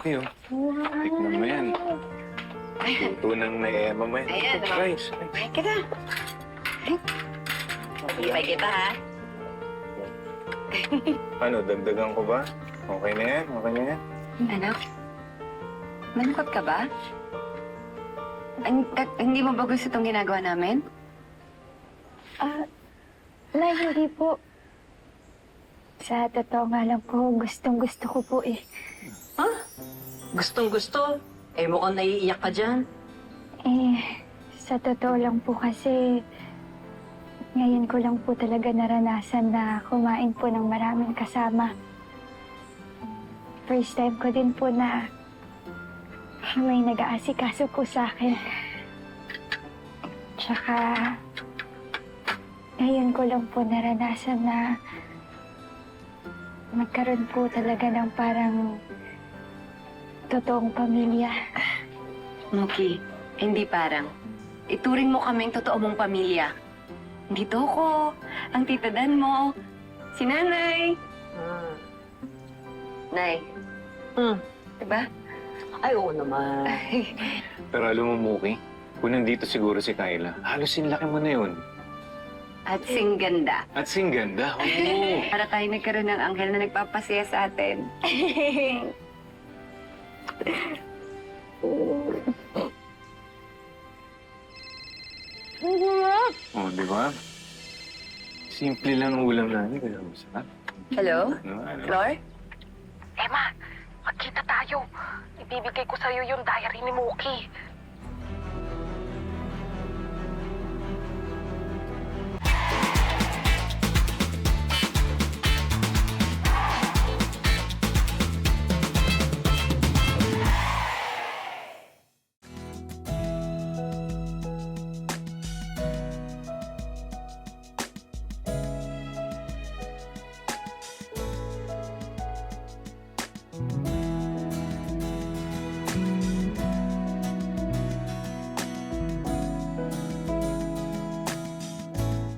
Muki, oh. Tikman mo yan. Luto ng na mamaya. Ayan, oh. Rice. Ay, ka na. Ibay kita, ha? Ano, dagdagan ko ba? Okay na yan? Okay na yan? Anak, malungkot ka ba? Hindi mo ba gusto itong ginagawa namin? Nay, hindi po. Sa totoo nga lang po, gustong-gusto ko po eh. Ha? Gustong-gusto? Eh, mukhang naiiyak ka dyan. Sa totoo lang po kasi, ngayon ko lang po talaga naranasan na kumain po ng maraming kasama. First time ko din po na may nag-aasikaso po sa akin. Tsaka, ngayon ko lang po naranasan na magkaroon po talaga ng parang totoong pamilya. Muki, hindi parang. Ituring mo kaming totoo mong pamilya. Dito ko, ang tita Dan mo, si Nanay. Nay, diba? Ay, oo naman. Pero alam mo, Muki, kung nandito siguro si Kyla, halos sinlaki mo na yun. At sing ganda. At singganda, oo. Para tayo nagkaroon ng anghel na nagpapasaya sa atin. Oh, di ba? Simple lang ang ulam namin, kaya masarap. Hello? Ano? Flor? Emma, magkita tayo. Ibibigay ko sa'yo yung diary ni Mookie.